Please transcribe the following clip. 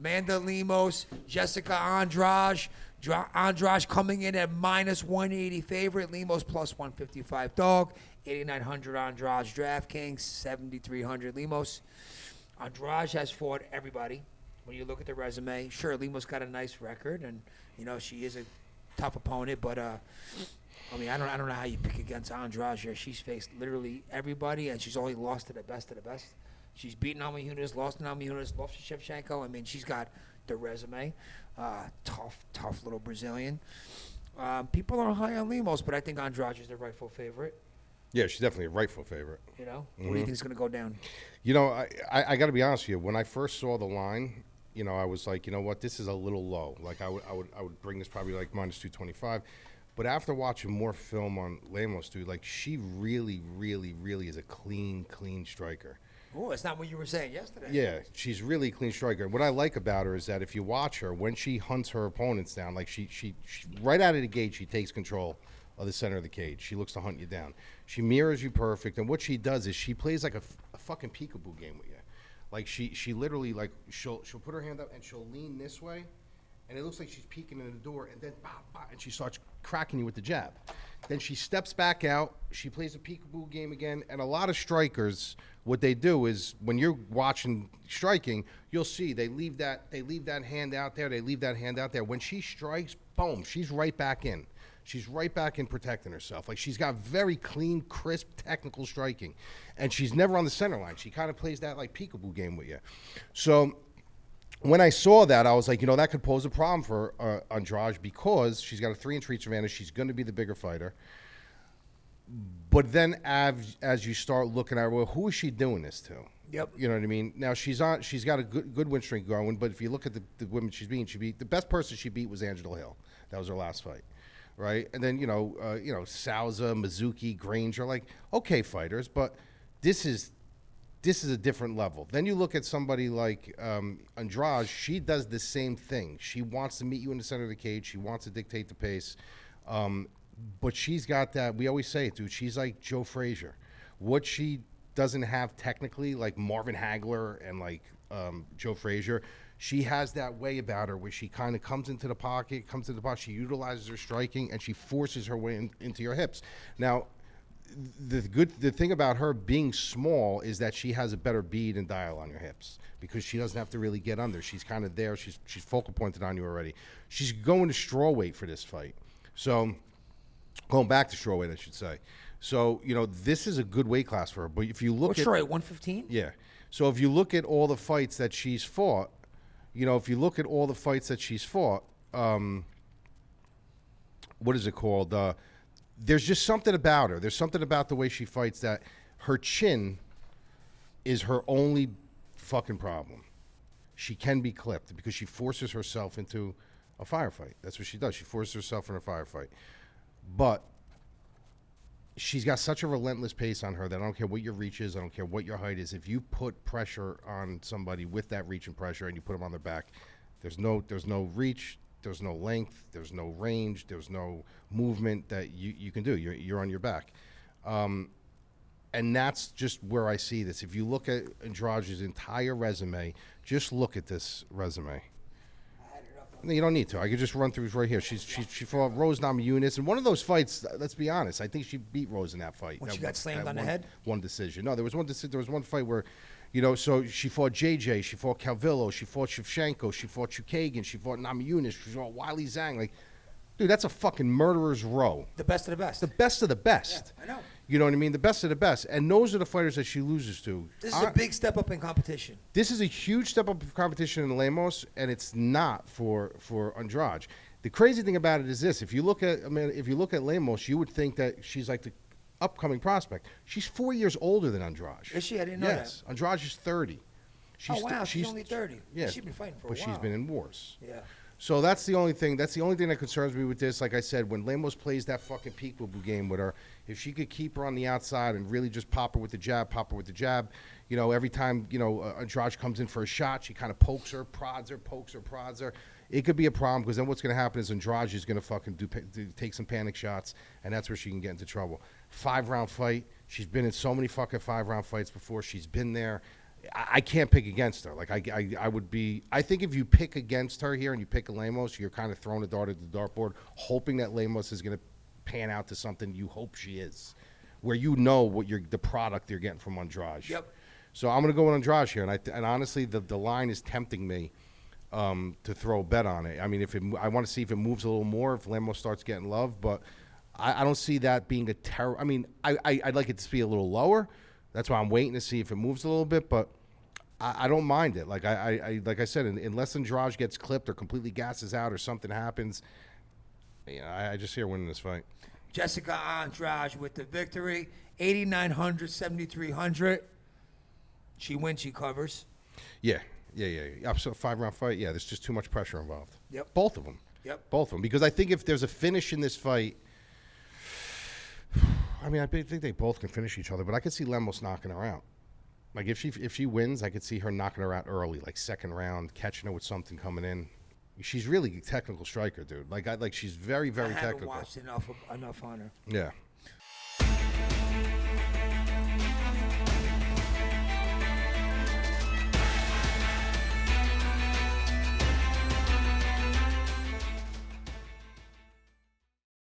Amanda Lemos, Jessica Andrade. Andrade coming in at minus 180 favorite. Lemos plus 155 dog. 8,900 Andrade DraftKings. 7,300 Lemos. Andrade has fought everybody. When you look at the resume, sure, Lemos got a nice record, and she is a tough opponent. But I don't know how you pick against Andrade here. She's faced literally everybody, and she's only lost to the best of the best. She's beaten Namajunas, lost to Namajunas, lost to Shevchenko. I mean, she's got the resume. Tough little Brazilian. People are high on Lemos, but I think Andrade is the rightful favorite. Yeah, she's definitely a rightful favorite. What do you think is going to go down? I got to be honest with you. When I first saw the line, I was like, you know what, this is a little low. Like I would bring this probably like minus 225. But after watching more film on Lemos, dude, like she really, really, really is a clean striker. Oh, it's not what you were saying yesterday. Yeah, she's really a clean striker. What I like about her is that if you watch her, when she hunts her opponents down, like she right out of the gate, she takes control of the center of the cage. She looks to hunt you down. She mirrors you perfect, and what she does is she plays like a fucking peekaboo game with you. Like she literally, like she'll put her hand up and she'll lean this way, and it looks like she's peeking in the door, and then and she starts cracking you with the jab. Then she steps back out. She plays a peekaboo game again, and a lot of strikers, what they do is when you're watching striking, you'll see they leave that hand out there. They leave that hand out there. When she strikes, boom, she's right back in. She's right back in protecting herself. Like she's got very clean, crisp, technical striking, and she's never on the center line. She kind of plays that like peekaboo game with you. So when I saw that, I was like, that could pose a problem for Andrade because she's got a 3-inch reach advantage. She's going to be the bigger fighter. But then as you start looking at her, well, who is she doing this to? Yep. You know what I mean? Now she's got a good win streak going, but if you look at the women she's beat, the best person she beat was Angela Hill. That was her last fight. Right, and then Souza, Mizuki, Granger, like okay fighters, but this is a different level. Then you look at somebody like Andrade. She does the same thing. She wants to meet you in the center of the cage. She wants to dictate the pace, but she's got that. We always say it, dude. She's like Joe Frazier. What she doesn't have technically, like Marvin Hagler and like Joe Frazier. She has that way about her where she kind of comes into the pocket, she utilizes her striking, and she forces her way into your hips. Now, the thing about her being small is that she has a better bead and dial on your hips because she doesn't have to really get under. She's kind of there. She's focal pointed on you already. She's going to straw weight for this fight. So, going back to straw weight, I should say. So, this is a good weight class for her. But if you look at... Straw weight, 115? Yeah. So, if you look at all the fights that she's fought, what is it called? There's just something about her. There's something about the way she fights that her chin is her only fucking problem. She can be clipped because she forces herself into a firefight. That's what she does. She forces herself in a firefight. But she's got such a relentless pace on her that I don't care what your reach is, I don't care what your height is. If you put pressure on somebody with that reach and pressure and you put them on their back, there's no reach, there's no length, there's no range, there's no movement that you can do. You're on your back. And that's just where I see this. If you look at Andrade's entire resume, just look at this resume. No, you don't need to. I could just run through right here. She fought Rose Namajunas, and one of those fights. Let's be honest. I think she beat Rose in that fight. When she got slammed on the head. One decision. No, there was one fight where, so she fought JJ, she fought Calvillo, she fought Shevchenko, she fought Chukagian, she fought Namajunas, she fought Wiley Zhang. Like, dude, that's a fucking murderer's row. The best of the best. The best of the best. Yeah, I know. You know what I mean? The best of the best. And those are the fighters that she loses to. This is a big step up in competition. This is a huge step up in competition in Lemos, and it's not for Andrade. The crazy thing about it is this: if you look at Lemos, you would think that she's like the upcoming prospect. She's 4 years older than Andrade. Is she? I didn't know that. Yes, Andrade is 30. She's only 30. Yeah, she's been fighting for a while. But she's been in wars. Yeah. So that's the only thing. That's the only thing that concerns me with this. Like I said, when Lemos plays that fucking peekaboo game with her, if she could keep her on the outside and really just pop her with the jab, every time Andrade comes in for a shot, she kind of pokes her, prods her. It could be a problem because then what's going to happen is Andrade is going to fucking take some panic shots, and that's where she can get into trouble. 5-round fight. She's been in so many fucking 5-round fights before. She's been there. I can't pick against her. Like I would be. I think if you pick against her here and you pick a Lemos, you're kind of throwing a dart at the dartboard, hoping that Lemos is going to pan out to something you hope she is, where you know what the product you're getting from Andrade. Yep. So I'm going to go with Andrade here, and honestly, the line is tempting me to throw a bet on it. I mean, I want to see if it moves a little more, if Lemos starts getting love, but I don't see that being a terror. I mean, I'd like it to be a little lower. That's why I'm waiting to see if it moves a little bit, but I don't mind it. Like like I said, unless Andrade gets clipped or completely gasses out or something happens, I just see her winning this fight. Jessica Andrade with the victory, 8,900, 7,300. She wins, she covers. Yeah. So 5-round fight. Yeah, there's just too much pressure involved. Yep. Both of them. Yep. Both of them. Because I think if there's a finish in this fight, I mean, I think they both can finish each other, but I could see Lemos knocking her out. Like if she wins, I could see her knocking her out early, like second round, catching her with something coming in. She's really a technical striker, dude. Like she's very, very technical. I haven't watched enough on her. Yeah.